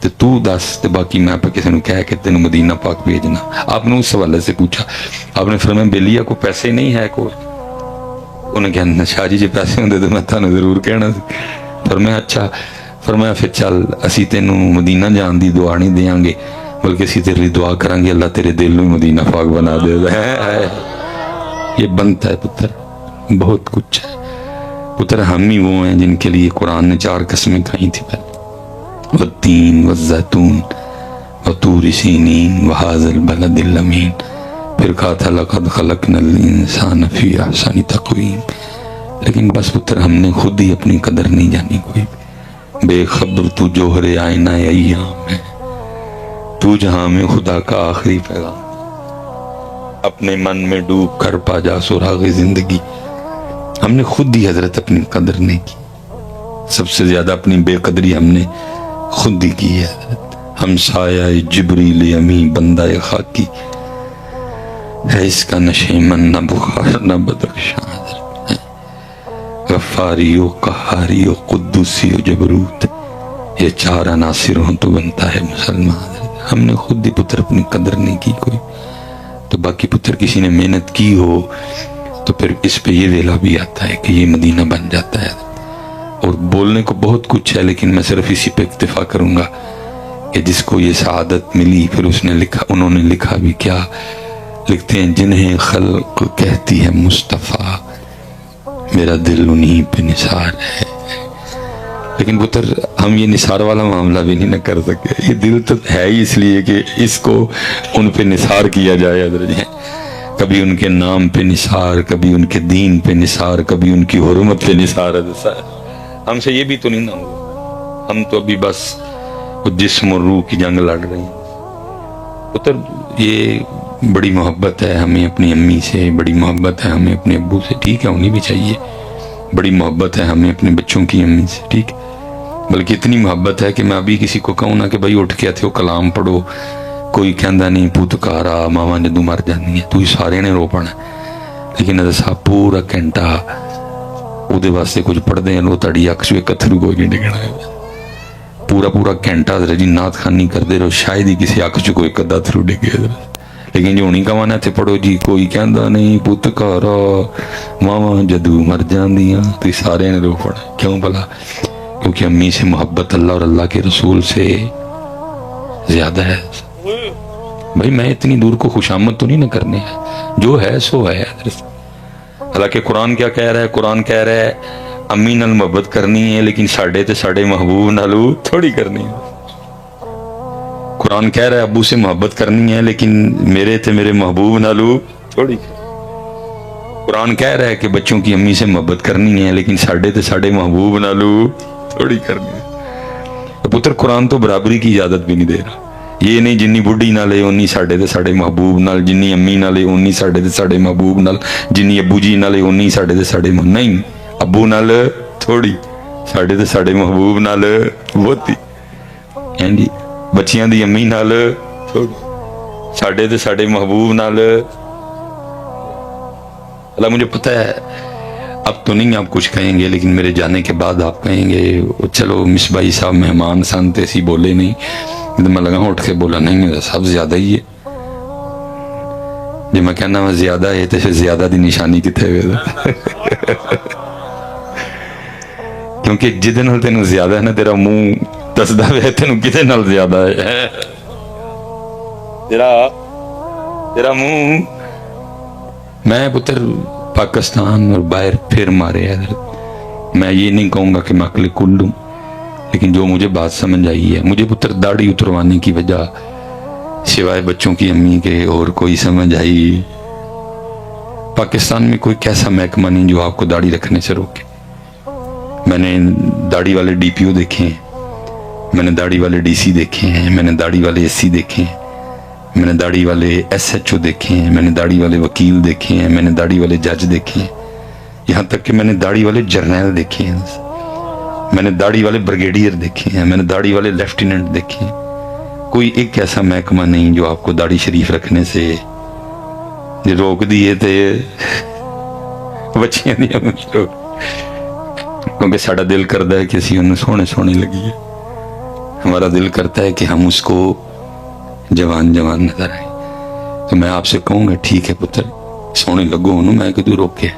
تو تو دس تے باقی میں پہ کسی نے کہہ کے تینوں مدینہ پاک بھیجنا. آپ نے اس حوالے سے پوچھا, آپ نے فرمایا بیلیا کو پیسے نہیں ہے کوئی؟ انہیں کہا شاہ جی پیسے ہوندے تو میں تانوں ضرور کہنا سی. فرمایا اچھا. فرمایا پھر چل اسی تینوں مدینہ جان دی دعا نہیں دیاں گے بلکہ اسی تیرے لیے دعا کریں گے اللہ تیرے دل میں مدینہ پاک بنا دے. یہ بنتا ہے پتر, بہت کچھ ہے پتر. ہم ہی وہ ہیں جن کے لیے قرآن نے 4 قسمیں کھائی تھی پہلے, والتین والزیتون وطور سینین وہذا البلد الامین. پھر کہا تھا لقد خلقنا الانسان فی احسن تقویم. لیکن بس پتر ہم نے خود ہی اپنی قدر نہیں جانی. کوئی بے خبر تو جوہر آئینہ ایام ہے, تو جہاں میں خدا کا آخری پیغام. اپنے من میں ڈوب کر پا جا سراغ زندگی. ہم نے خود ہی حضرت اپنی قدر نہیں کی. سب سے زیادہ اپنی بے قدری ہم نے خود ہی کی ہے حضرت. ہم سایہ جبریل امی بندہ خاکی ہے, اس کا نشیمن نہ بخار نہ بدخشاں. غفاری و قہاری و قدوسی و جبروت, یہ 4 عناصر ہوں تو بنتا ہے مسلمان. ہم نے خود ہی پتر اپنی قدر نہیں کی کوئی. تو باقی پتر کسی نے محنت کی ہو تو پھر اس پہ یہ ویلا بھی آتا ہے کہ یہ مدینہ بن جاتا ہے. اور بولنے کو بہت کچھ ہے لیکن میں صرف اسی پہ اکتفا کروں گا کہ جس کو یہ سعادت ملی پھر اس نے لکھا, انہوں نے لکھا بھی کیا لکھتے ہیں, جنہیں خلق کہتی ہے مصطفیٰ میرا دل انہی پہ نثار ہے. لیکن پتر ہم یہ نثار والا معاملہ بھی نہیں نہ کر سکے. یہ دل تو ہے ہی اس لیے کہ اس کو ان پہ نثار کیا جائے حضرت. کبھی ان کے نام پہ نثار, کبھی ان کے دین پہ نثار, کبھی ان کی حرمت پہ نثار. ہم سے یہ بھی تو نہیں نہ ہوا. ہم تو ابھی بس جسم اور روح کی جنگ لڑ رہے ہیں. پتر یہ بڑی محبت ہے ہمیں اپنی امی سے, بڑی محبت ہے ہمیں اپنے ابو سے. ٹھیک ہے ہونی بھی چاہیے. بڑی محبت ہے ہمیں اپنے بچوں کی امی سے. ٹھیک, بلکہ اتنی محبت ہے کہ میں ابھی کسی کو کہوں نا کہ بھائی اٹھ کے تھے کلام پڑھو, کوئی کہندا نہیں پتکارا ماما جدوں مر جاندی ہے تو ہی سارے نے رو پڑنا. لیکن حضرت صاحب پورا گھنٹہ وہ دے واسطے کچھ پڑھتے ہیں, لو تڑی اکھ چ کتھرو کوئی نہیں ڈگنا ہے. پورا گھنٹہ حضرت جی نعت خوانی کرتے رہو, شاید ہی کسی اکھ چ کوئی کدا تھرو ڈگے. لیکن جو نہیں کہوانا تھے پڑھو جی, کوئی کہندا نہیں پتکارا ماما جدوں مر جاندیاں تو سارے نے رو پڑنا. کیوں بھلا؟ کیونکہ امی سے محبت اللہ اور اللہ کے رسول سے زیادہ ہے. بھائی میں اتنی دور کو خوشامد تو نہیں نہ کرنے ہے, جو ہے سو ہے. حالانکہ قرآن کیا کہہ رہا ہے؟ قرآن کہہ رہا ہے امی نال محبت کرنی ہے لیکن ساڈے تے ساڈے محبوب نالو تھوڑی کرنی ہے. قرآن کہہ رہا ہے ابو سے محبت کرنی ہے لیکن میرے تے میرے محبوب نالو تھوڑی. قرآن کہہ رہا ہے کہ بچوں کی امی سے محبت کرنی ہے لیکن ساڈے تے ساڈے محبوب نالو تھوڑی کرنی ہے. تو پتر قرآن تو برابری کی اجازت بھی نہیں دے رہا. یہ نہیں جنی بڈھی نالے اونی ساڈے تے ساڈے محبوب نال, جنی امی نالے اونی ساڈے تے ساڈے محبوب نال, جنی ابو جی نالے اونی ساڈے تے ساڈے نہیں, ابو نال تھوڑی, ساڈے تے ساڈے محبوب نال بہتی. ہیں جی بچیاں دی امی نال تھوڑی, ساڈے تے ساڈے محبوب نال. اللہ مجھے پتہ ہے اب تو نہیں آپ کچھ کہیں گے لیکن میرے جانے کے بعد آپ کہیں گے چلو مصباحی صاحب مہمان سن تے سی بولے نہیں. میں لگا اٹھ کے بولا نہیں سب زیادہ ہی ہے. جی میں کہنا میں زیادہ ہے تو پھر زیادہ دی نشانی کتنے ہوئے کیونکہ جدے نال تینوں زیادہ ہے نا تیرا منہ دسدا ہے تینوں کتے نال زیادہ ہے. تیرا منہ. میں پتر پاکستان اور باہر پھر مارے حضرت. میں یہ نہیں کہوں گا کہ میں عقل کل ہوں لیکن جو مجھے بات سمجھ آئی ہے, مجھے پتر داڑھی اتروانے کی وجہ سوائے بچوں کی امی کے اور کوئی سمجھ آئی. پاکستان میں کوئی کیسا محکمہ نہیں جو آپ کو داڑھی رکھنے سے روکے. میں نے داڑھی والے ڈی پی او دیکھے ہیں, میں نے داڑھی والے ڈی سی دیکھے ہیں, میں نے داڑھی والے ایس سی دیکھے ہیں, میں نے داڑھی والے ایس ایچ او دیکھے ہیں, میں نے داڑھی والے وکیل دیکھے ہیں, میں نے داڑھی والے جج دیکھے ہیں, یہاں تک کہ میں نے داڑھی والے جرنیل دیکھے ہیں, میں نے داڑھی والے بریگیڈیئر دیکھے ہیں, میں نے داڑھی والے لیفٹیننٹ دیکھے ہیں. کوئی ایک ایسا محکمہ نہیں جو آپ کو داڑھی شریف رکھنے سے روک دیے تھے بچیاں دیا کیونکہ ساڑا دل کردہ ہے کسی انہیں سونے سونے لگی ہے. ہمارا دل کرتا ہے کہ ہم اس کو جوان جوان نظر آئے. تو میں آپ سے کہوں گا ٹھیک ہے پتر سونے لگو انہوں میں کدو روکے,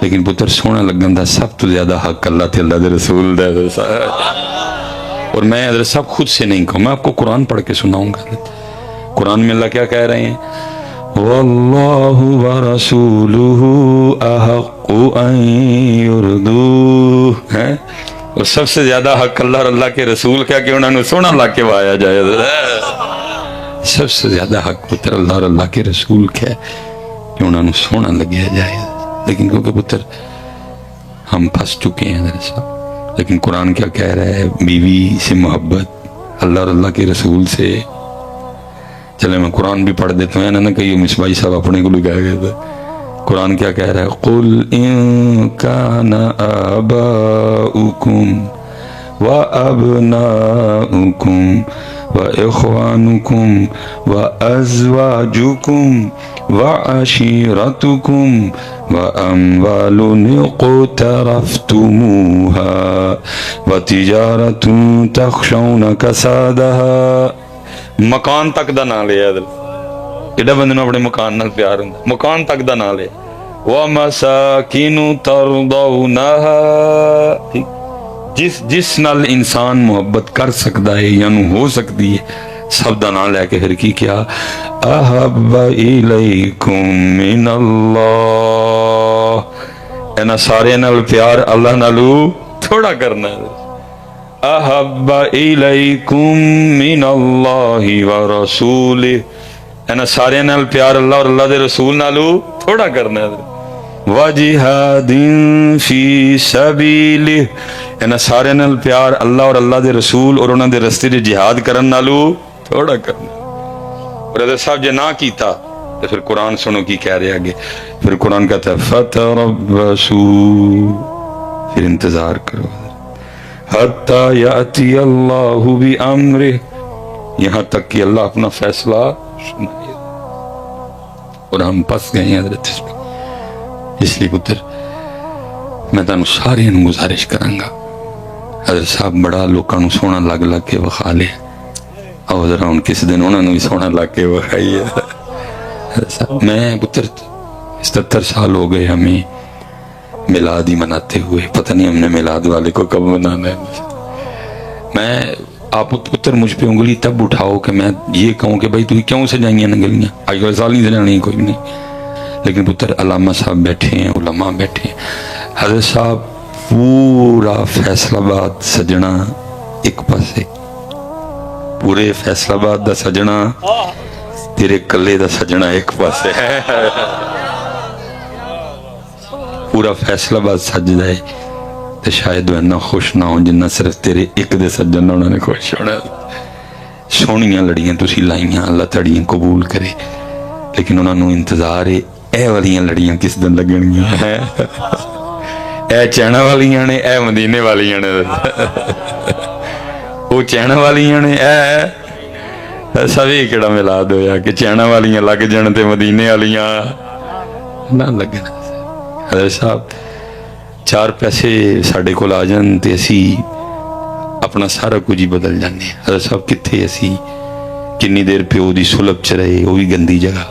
لیکن پتر سونا لگن دا سب تو زیادہ حق اللہ تے اللہ دے رسول دا. اور میں حضرت صاحب خود سے نہیں کہوں, میں آپ کو قرآن پڑھ کے سناؤں گا. قرآن میں اللہ کیا کہہ رہے ہیں, واللہ ورسولہ احق ان یردوہ, اور سب سے زیادہ حق اللہ اور اللہ کے رسول کیا کہ انہوں نے سونا لا کے وایا جائے. سب سے زیادہ حق پتر اللہ اور اللہ کے رسول کیا کہ انہوں نے سونا لگیا جائے. لیکن کیونکہ پتر ہم پھنس چکے ہیں حضرت صاحب. لیکن قرآن کیا کہہ رہا ہے, بیوی سے محبت اللہ اور اللہ کے رسول سے. چلے میں قرآن بھی پڑھ دیتا ہوں, نہ کہیے مصباحی صاحب اپنے کو لگایا گیا تھا. قرآن کیا کہہ رہا ہے, قُلْ إِن كَانَ آبَاؤُكُمْ وَأَبْنَاؤُكُمْ وَإِخْوَانُكُمْ وَأَزْوَاجُكُمْ وَعَشِيرَتُكُمْ وَأَمْوَالٌ اقْتَرَفْتُمُوهَا وَتِجَارَةٌ تَخْشَوْنَ كَسَادَهَا. مکان تک دا نام لیا دل ایڈا بندے نو اپنے مکان نال پیار ہوندا, مکان تک دا نام لیا. وَمَسَاكِنُ تَرْضَوْنَهَا, جس نال انسان محبت کر سکتا ہے یا نو ہو سکتی ہے سب دا نام لے کے پھر کی کیا, احب الیکم من اللہ, اینا سارے نال پیار اللہ نالو تھوڑا کرنا ہے. احب الیکم من اللہ ورسولہ, اینا سارے نال پیار اللہ اور اللہ دے رسول نالو تھوڑا کرنا ہے. وجہاد فی سبیلہ, اینا سارے نال پیار اللہ اور اللہ دے رسول اور انہاں دے رستے دے جہاد کرن نالو تھوڑا کرنا. اور حضرت صاحب جے نہ کیتا تو پھر قرآن سنو کی کہہ رہے آگے. پھر قرآن کہتا ہے فتربصوا, پھر انتظار کرو حتی یاتی اللہ بامرہ, یہاں تک کہ اللہ اپنا فیصلہ سنائے. اور ہم پس گئے ہیں حضرت اس لیے پتر میں تانوں سارے گزارش کرانگا, حضرت صاحب بڑا لوکاں سونا لگ لگ کے وخا لے, اور ذرا ان کس دن انہوں نے بھی سونا لگ کے وخائی ہے. میں پتر 77 سال ہو گئے ہمیں میلاد ہی مناتے ہوئے, پتہ نہیں ہم نے میلاد والے کو کب منانا ہے. میں آپ پتر مجھ پہ انگلی تب اٹھاؤ کہ میں یہ کہوں کہ بھائی تو کیوں سجائیاں نگلیاں, آج کل سال نہیں سجانی کوئی نہیں. لیکن پتر علامہ صاحب بیٹھے ہیں, علماء بیٹھے ہیں, حضرت صاحب پورا فیصل آباد سجنا ایک پاسے, پورے فیصل آباد دا سجنا تیرے کلے دا سجنا ایک پاسے ہے. پورا فیصل آباد سج جائے تو شاید وہ اتنا خوش نہ ہو جنہ صرف تیرے ایک دے سجن انہوں نے خوش ہونا. سونیاں لڑیاں تسی لائیاں, اللہ تڑیاں قبول کرے, لیکن انہوں نے انتظار ہے اے والیاں لڑیاں کس دن لگن گیا ہے. اے چینہ والیاں نے, اے مدینے والیاں نے, وہ چینہ والیاں نے, اے سبھی کیڑا میلاد ہویا کہ چینہ والیاں لگ جان تے مدینے والیاں نہ لگن. حضرت صاحب 4 پیسے ساڑھے کو آ جان تے اسی اپنا سارا کچھ ہی بدل جانے. حضرت صاحب کتھے اسی کنی دیر پیو دی سلب چ رہے, وہ بھی گندی جگہ,